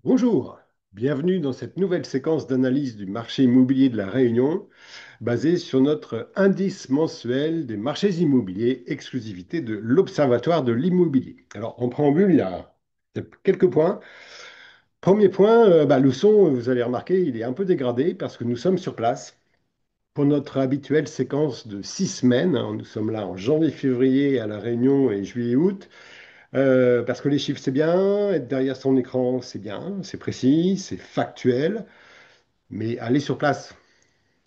Bonjour, bienvenue dans cette nouvelle séquence d'analyse du marché immobilier de la Réunion, basée sur notre indice mensuel des marchés immobiliers, exclusivité de l'Observatoire de l'immobilier. Alors, en préambule, il y a quelques points. Premier point, le son, vous allez remarquer, il est un peu dégradé parce que nous sommes sur place pour notre habituelle séquence de 6 semaines, hein. Nous sommes là en janvier, février à la Réunion et juillet, août. Parce que les chiffres, c'est bien, être derrière son écran, c'est bien, c'est précis, c'est factuel, mais aller sur place,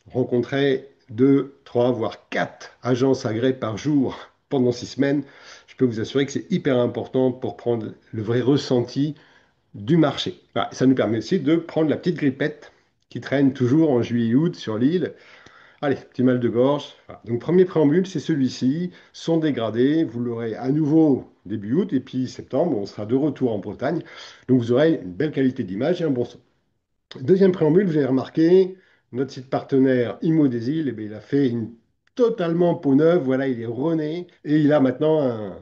rencontrer deux, trois, voire quatre agences agréées par jour pendant 6 semaines, je peux vous assurer que c'est hyper important pour prendre le vrai ressenti du marché. Voilà, ça nous permet aussi de prendre la petite grippette qui traîne toujours en juillet-août sur l'île. Allez, petit mal de gorge. Voilà. Donc, premier préambule, c'est celui-ci. Son dégradé, vous l'aurez à nouveau début août, et puis septembre, on sera de retour en Bretagne. Donc, vous aurez une belle qualité d'image et un bon son. Deuxième préambule, vous avez remarqué, notre site partenaire Imo des Îles, eh bien, il a fait une totalement peau neuve. Voilà, il est rené et il a maintenant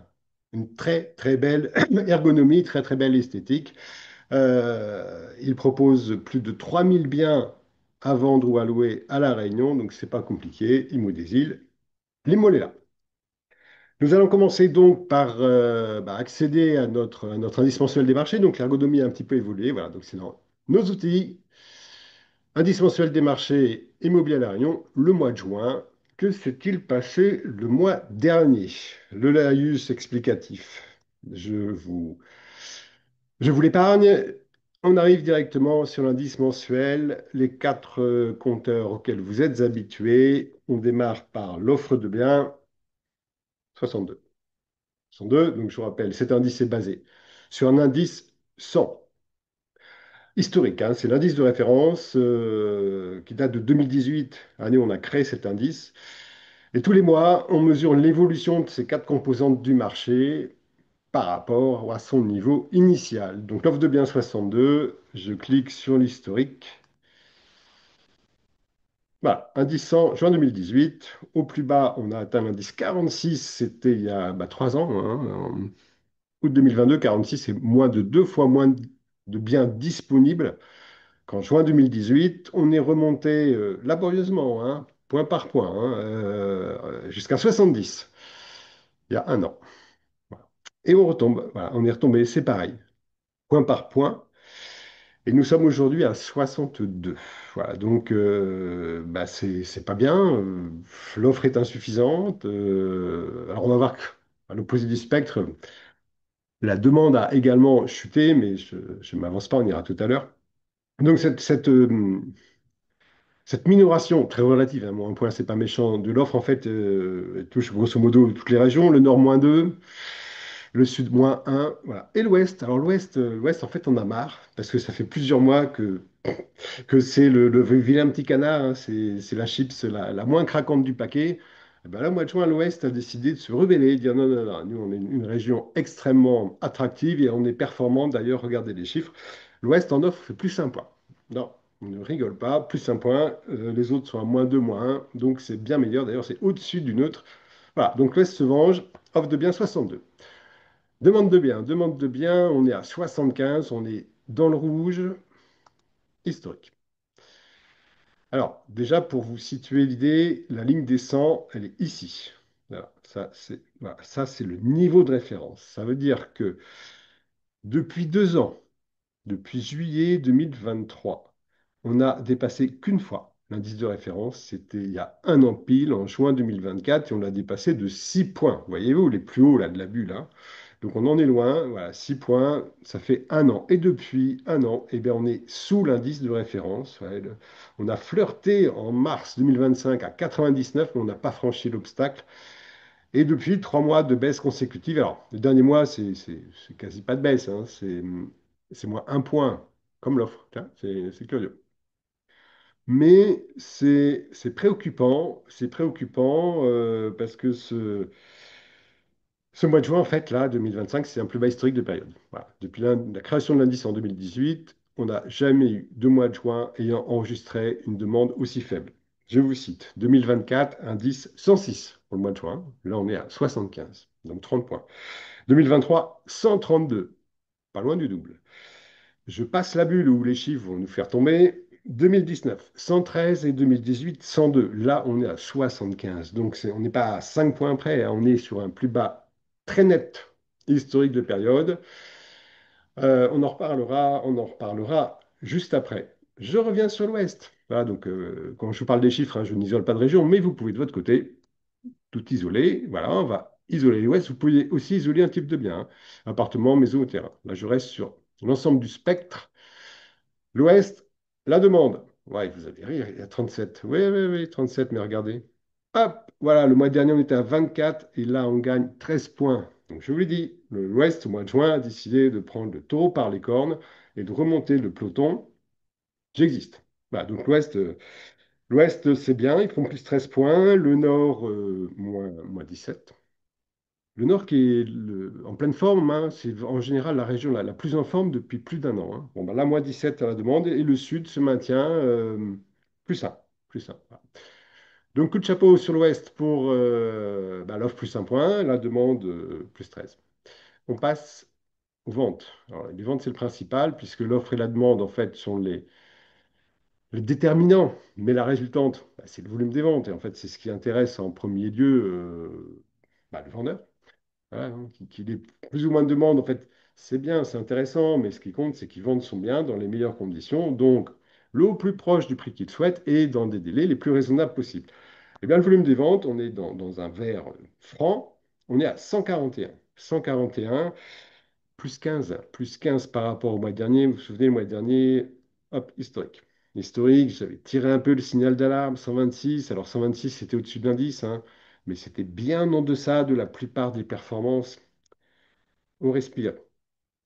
une très, très belle ergonomie, très, très belle esthétique. Il propose plus de 3000 biens à vendre ou à louer à La Réunion, donc c'est pas compliqué. Imo des Îles, l'Imo est là. Nous allons commencer donc par accéder à notre indice mensuel des marchés. Donc l'ergonomie a un petit peu évolué. Voilà, donc c'est dans nos outils. Indice mensuel des marchés immobiliers à La Réunion, le mois de juin. Que s'est-il passé le mois dernier? Le laïus explicatif. Je vous Je vous l'épargne. On arrive directement sur l'indice mensuel, les quatre compteurs auxquels vous êtes habitués. On démarre par l'offre de biens, 62. 62, donc je vous rappelle, cet indice est basé sur un indice 100 historique, hein. C'est l'indice de référence qui date de 2018, année où on a créé cet indice. Et tous les mois, on mesure l'évolution de ces quatre composantes du marché par rapport à son niveau initial. Donc l'offre de biens 62, je clique sur l'historique. Voilà, indice 100, juin 2018. Au plus bas, on a atteint l'indice 46, c'était il y a 3 ans, hein, en août 2022. 46, c'est moins de 2 fois moins de biens disponibles qu'en juin 2018. On est remonté laborieusement, hein, point par point, hein, jusqu'à 70, il y a un an. Voilà. Et on retombe, voilà, on est retombé, c'est pareil, point par point. Et nous sommes aujourd'hui à 62. Voilà, donc c'est pas bien. L'offre est insuffisante. Alors on va voir qu'à l'opposé du spectre, la demande a également chuté, mais je ne m'avance pas, on ira tout à l'heure. Donc cette minoration très relative, hein, un point, c'est pas méchant, de l'offre, en fait, elle touche grosso modo toutes les régions. Le nord, -2. Le sud, -1. Voilà. Et l'ouest. Alors l'ouest, en fait, on a marre, parce que ça fait plusieurs mois que c'est le vilain petit canard, hein, c'est la chips la moins craquante du paquet. Et ben là, au mois de juin, l'Ouest a décidé de se rebeller, de dire non, non, non, nous, on est une région extrêmement attractive et on est performant. D'ailleurs, regardez les chiffres. L'Ouest en offre fait plus un point. Non, on ne rigole pas, plus un point. Les autres sont à -2, -1. Donc, c'est bien meilleur. D'ailleurs, c'est au-dessus du neutre. Voilà, donc l'Ouest se venge. Offre de bien 62. Demande de biens, on est à 75, on est dans le rouge historique. Alors, déjà, pour vous situer l'idée, la ligne des 100, elle est ici. Voilà, ça, c'est le niveau de référence. Ça veut dire que depuis 2 ans, depuis juillet 2023, on n'a dépassé qu'une fois l'indice de référence. C'était il y a un an pile, en juin 2024, et on l'a dépassé de 6 points. Voyez-vous, les plus hauts là, de la bulle, hein. Donc on en est loin, voilà, 6 points, ça fait un an. Et depuis un an, eh bien, on est sous l'indice de référence. Ouais, on a flirté en mars 2025 à 99, mais on n'a pas franchi l'obstacle. Et depuis 3 mois de baisse consécutive, alors le dernier mois, c'est quasi pas de baisse, hein, c'est moins un point, comme l'offre. Tiens, c'est curieux. Mais c'est préoccupant parce que ce mois de juin, en fait, là, 2025, c'est un plus bas historique de période. Voilà. Depuis la création de l'indice en 2018, on n'a jamais eu 2 mois de juin ayant enregistré une demande aussi faible. Je vous cite, 2024, indice 106 pour le mois de juin. Là, on est à 75, donc 30 points. 2023, 132, pas loin du double. Je passe la bulle où les chiffres vont nous faire tomber. 2019, 113 et 2018, 102. Là, on est à 75. Donc, on n'est pas à 5 points près, hein. On est sur un plus bas très net historique de période. On en reparlera juste après. Je reviens sur l'Ouest. Voilà, donc, quand je vous parle des chiffres, hein, je n'isole pas de région, mais vous pouvez de votre côté tout isoler. Voilà, on va isoler l'Ouest. Vous pouvez aussi isoler un type de bien, hein. Appartement, maison ou terrain. Là, je reste sur l'ensemble du spectre. L'Ouest, la demande. Ouais, vous allez rire, il y a 37. Oui, oui, oui, 37, mais regardez. Hop, voilà, le mois dernier, on était à 24 et là, on gagne 13 points. Donc, je vous l'ai dit, l'Ouest, au mois de juin, a décidé de prendre le taureau par les cornes et de remonter le peloton. J'existe. Voilà, donc l'Ouest, c'est bien, ils font plus 13 points. Le Nord, moins 17. Le Nord qui est en pleine forme, hein, c'est en général la région la plus en forme depuis plus d'un an, hein. Bon, bah, là, moins 17 à la demande et le Sud se maintient plus un, plus un. Voilà. Donc, coup de chapeau sur l'Ouest pour bah, l'offre plus un point, la demande plus 13. On passe aux ventes. Alors, les ventes, c'est le principal puisque l'offre et la demande, en fait, sont les déterminants. Mais la résultante, bah, c'est le volume des ventes. Et en fait, c'est ce qui intéresse en premier lieu bah, le vendeur. Voilà, hein, qu'il ait plus ou moins de demandes, en fait, c'est bien, c'est intéressant, mais ce qui compte, c'est qu'ils vendent son bien dans les meilleures conditions, donc le au plus proche du prix qu'il souhaite et dans des délais les plus raisonnables possibles. Eh bien, le volume des ventes, on est dans un vert franc, on est à 141. 141, plus 15 par rapport au mois dernier. Vous vous souvenez, le mois dernier, hop, historique. Historique, j'avais tiré un peu le signal d'alarme, 126. Alors 126, c'était au-dessus de l'indice, hein, mais c'était bien en deçà de la plupart des performances. On respire.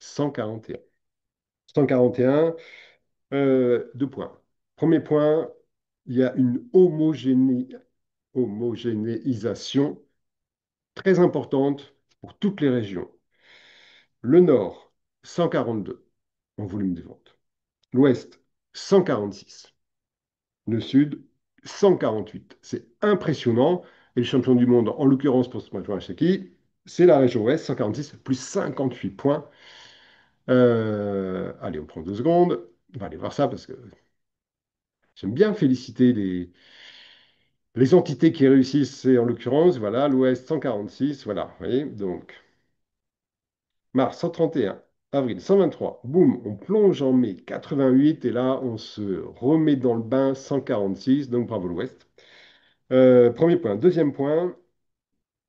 141. 141, deux points. Premier point, il y a une homogénéisation très importante pour toutes les régions. Le Nord, 142 en volume de vente. L'Ouest, 146. Le Sud, 148. C'est impressionnant. Et le champion du monde, en l'occurrence pour ce match, c'est qui? C'est la région Ouest, 146, plus 58 points. Allez, on prend 2 secondes. On va aller voir ça parce que j'aime bien féliciter les entités qui réussissent. C'est en l'occurrence, voilà, l'Ouest 146, voilà, vous voyez, donc mars 131, avril 123, boum, on plonge en mai 88 et là, on se remet dans le bain 146, donc bravo l'Ouest. Premier point. Deuxième point,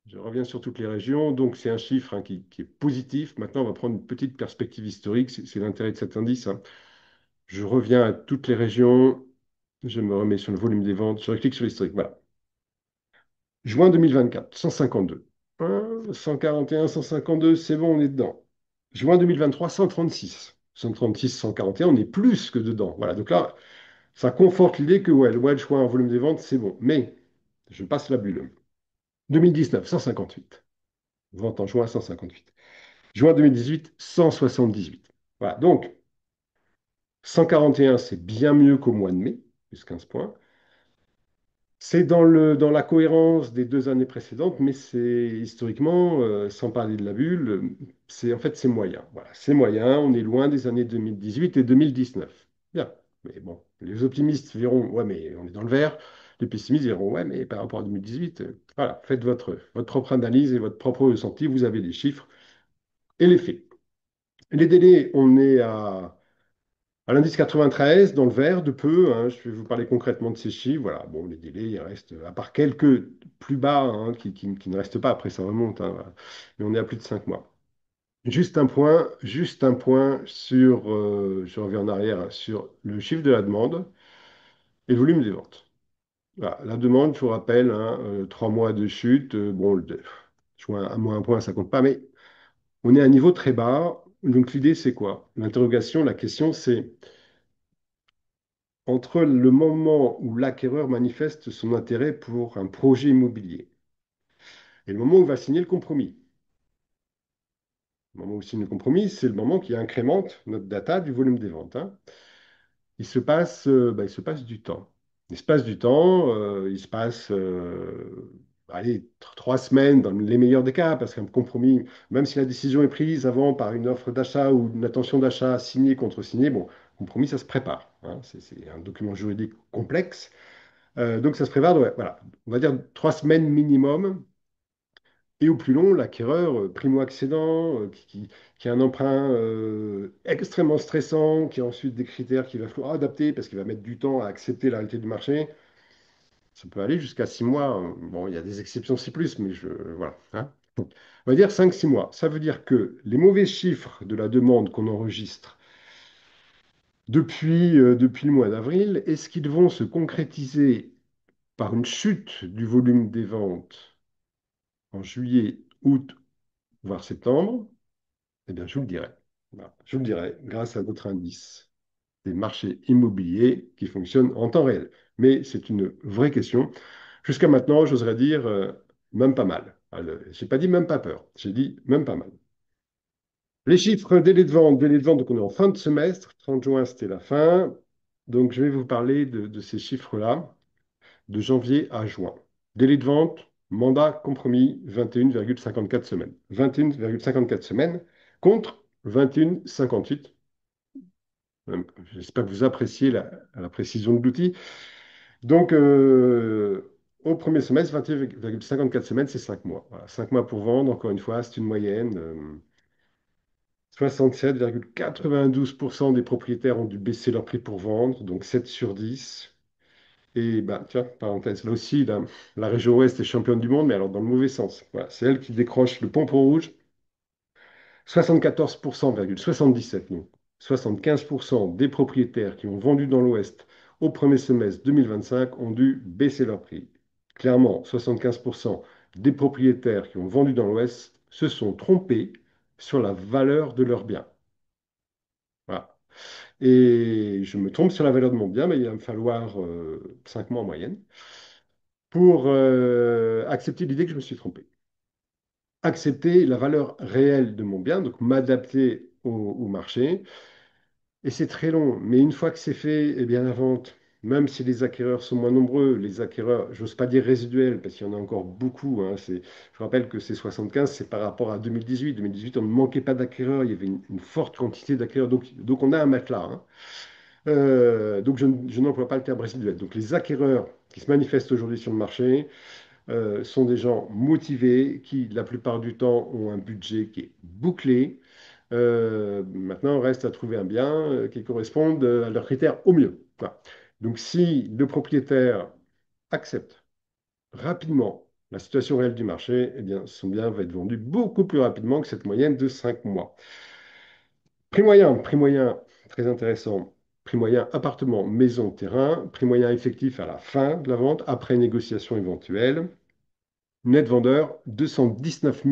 je reviens sur toutes les régions, donc c'est un chiffre, hein, qui est positif. Maintenant, on va prendre une petite perspective historique, c'est l'intérêt de cet indice, hein. Je reviens à toutes les régions. Je me remets sur le volume des ventes. Je reclique sur l'historique. Voilà. Juin 2024, 152. 141, 152, c'est bon, on est dedans. Juin 2023, 136. 136, 141, on est plus que dedans. Voilà. Donc là, ça conforte l'idée que ouais, le mois de juin en volume des ventes, c'est bon. Mais je passe la bulle. 2019, 158. Vente en juin, 158. Juin 2018, 178. Voilà. Donc, 141, c'est bien mieux qu'au mois de mai, plus 15 points. C'est dans la cohérence des 2 années précédentes, mais c'est historiquement, sans parler de la bulle, en fait c'est moyen. Voilà, c'est moyen. On est loin des années 2018 et 2019. Bien, mais bon, les optimistes verront, ouais, mais on est dans le vert. Les pessimistes verront, ouais, mais par rapport à 2018, voilà, faites votre propre analyse et votre propre ressenti. Vous avez les chiffres et les faits. Les délais, on est à l'indice 93, dans le vert, de peu, hein. Je vais vous parler concrètement de ces chiffres. Voilà, bon, les délais, ils restent, à part quelques plus bas, hein, qui ne restent pas, après ça remonte, hein, voilà. Mais on est à plus de 5 mois. Juste un point sur, je reviens en arrière, hein, sur le chiffre de la demande et le volume des ventes. Voilà, la demande, je vous rappelle, hein, 3 mois de chute, bon, je vois un moins un point, ça compte pas, mais on est à un niveau très bas. Donc l'idée, c'est quoi? L'interrogation, la question, c'est entre le moment où l'acquéreur manifeste son intérêt pour un projet immobilier et le moment où il va signer le compromis. Le moment où il signe le compromis, c'est le moment qui incrémente notre data du volume des ventes, hein. Il se passe du temps. Il se passe du temps, il se passe allez, 3 semaines dans les meilleurs des cas, parce qu'un compromis, même si la décision est prise avant par une offre d'achat ou une intention d'achat signée contre signée, bon, compromis, ça se prépare, hein. C'est un document juridique complexe. Donc ça se prépare, ouais, voilà, on va dire 3 semaines minimum. Et au plus long, l'acquéreur primo-accédant, qui a un emprunt extrêmement stressant, qui a ensuite des critères qu'il va falloir adapter parce qu'il va mettre du temps à accepter la réalité du marché, ça peut aller jusqu'à 6 mois. Bon, il y a des exceptions, c'est plus, mais voilà, hein. On va dire 5, 6 mois. Ça veut dire que les mauvais chiffres de la demande qu'on enregistre depuis le mois d'avril, est-ce qu'ils vont se concrétiser par une chute du volume des ventes en juillet, août, voire septembre? Eh bien, je vous le dirai. Voilà. Je vous le dirai grâce à notre indice des marchés immobiliers qui fonctionnent en temps réel. Mais c'est une vraie question. Jusqu'à maintenant, j'oserais dire même pas mal. Je n'ai pas dit même pas peur, j'ai dit même pas mal. Les chiffres délai de vente, donc on est en fin de semestre, 30 juin c'était la fin. Donc je vais vous parler de ces chiffres-là, de janvier à juin. Délai de vente, mandat compromis, 21,54 semaines. 21,54 semaines contre 21,58. J'espère que vous appréciez la précision de l'outil. Donc, au premier semestre, 21,54 semaines, c'est 5 mois. Voilà, 5 mois pour vendre, encore une fois, c'est une moyenne. 67,92% des propriétaires ont dû baisser leur prix pour vendre, donc 7 sur 10. Et bah, tiens, parenthèse, là aussi, la région Ouest est championne du monde, mais alors dans le mauvais sens. Voilà, c'est elle qui décroche le pompon rouge. 74,77, non, 75% des propriétaires qui ont vendu dans l'Ouest au premier semestre 2025 ont dû baisser leur prix. Clairement, 75% des propriétaires qui ont vendu dans l'Ouest se sont trompés sur la valeur de leurs biens. Voilà. Et je me trompe sur la valeur de mon bien, mais il va me falloir 5 mois en moyenne pour accepter l'idée que je me suis trompé. Accepter la valeur réelle de mon bien, donc m'adapter au marché. Et c'est très long, mais une fois que c'est fait, eh bien la vente, même si les acquéreurs sont moins nombreux, les acquéreurs, j'ose pas dire résiduels, parce qu'il y en a encore beaucoup, hein, je rappelle que ces 75, c'est par rapport à 2018. 2018, on ne manquait pas d'acquéreurs, il y avait une forte quantité d'acquéreurs, donc on a un matelas, hein. Donc je n'emploie pas le terme résiduel. Donc les acquéreurs qui se manifestent aujourd'hui sur le marché, sont des gens motivés qui, la plupart du temps, ont un budget qui est bouclé. Maintenant, il reste à trouver un bien qui corresponde à leurs critères au mieux. Voilà. Donc, si le propriétaire accepte rapidement la situation réelle du marché, eh bien, son bien va être vendu beaucoup plus rapidement que cette moyenne de 5 mois. Prix moyen, très intéressant. Prix moyen appartement, maison, terrain. Prix moyen effectif à la fin de la vente, après négociation éventuelle. Net vendeur, 219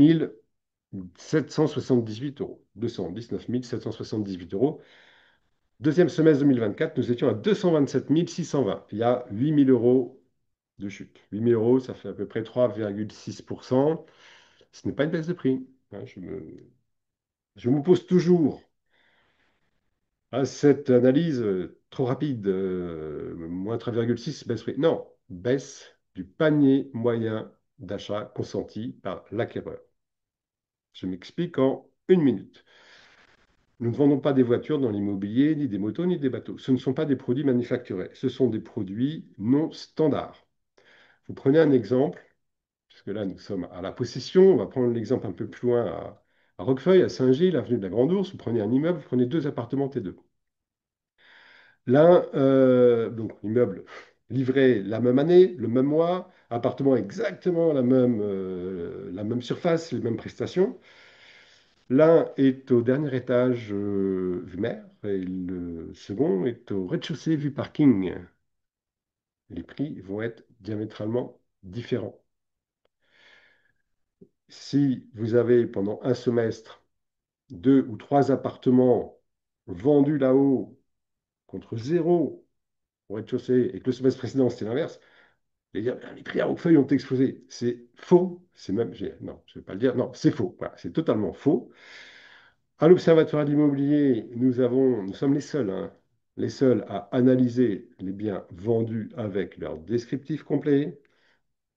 778 euros. 219 778 euros. Deuxième semestre 2024, nous étions à 227 620. Il y a 8 000 euros de chute. 8 000 euros, ça fait à peu près 3,6%. Ce n'est pas une baisse de prix, hein. Je me pose toujours à cette analyse trop rapide, moins 3,6, baisse de prix. Non, baisse du panier moyen d'achat consenti par l'acquéreur. Je m'explique en une minute. Nous ne vendons pas des voitures dans l'immobilier, ni des motos, ni des bateaux. Ce ne sont pas des produits manufacturés, ce sont des produits non standards. Vous prenez un exemple, puisque là nous sommes à la possession, on va prendre l'exemple un peu plus loin à Roquefeuille, à Saint-Gilles, avenue de la Grande-Ourse, vous prenez un immeuble, vous prenez 2 appartements T2. L'un, donc immeuble livré la même année, le même mois, appartement exactement la même surface, les mêmes prestations. L'un est au dernier étage vue mer et le second est au rez-de-chaussée vue parking. Les prix vont être diamétralement différents. Si vous avez pendant un semestre 2 ou 3 appartements vendus là-haut contre zéro au rez-de-chaussée et que le semestre précédent c'était l'inverse, les prix à Roquefeuille ont explosé. C'est faux. C'est même, non, je ne vais pas le dire. Non, c'est faux. Voilà, c'est totalement faux. À l'Observatoire de l'immobilier, nous sommes les seuls, hein, les seuls à analyser les biens vendus avec leur descriptif complet,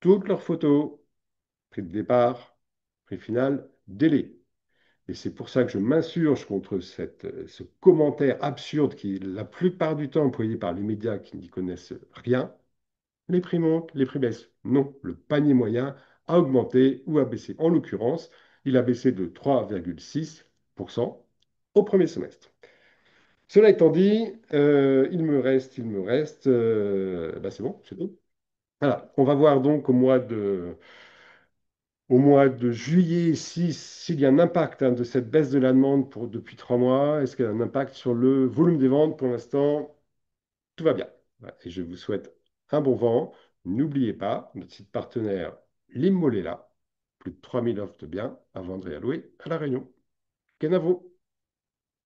toutes leurs photos, prix de départ, prix final, délai. Et c'est pour ça que je m'insurge contre ce commentaire absurde qui est la plupart du temps employé par les médias qui n'y connaissent rien. Les prix montent, les prix baissent. Non, le panier moyen a augmenté ou a baissé. En l'occurrence, il a baissé de 3,6% au premier semestre. Cela étant dit, bah c'est bon, c'est tout. Voilà, on va voir donc au mois de juillet s'il y a un impact de cette baisse de la demande depuis 3 mois. Est-ce qu'il y a un impact sur le volume des ventes? Pour l'instant, tout va bien. Voilà, et je vous souhaite un bon vent. N'oubliez pas, notre site partenaire Limmolela, plus de 3000 offres de biens à vendre et à louer à La Réunion. Kenavo!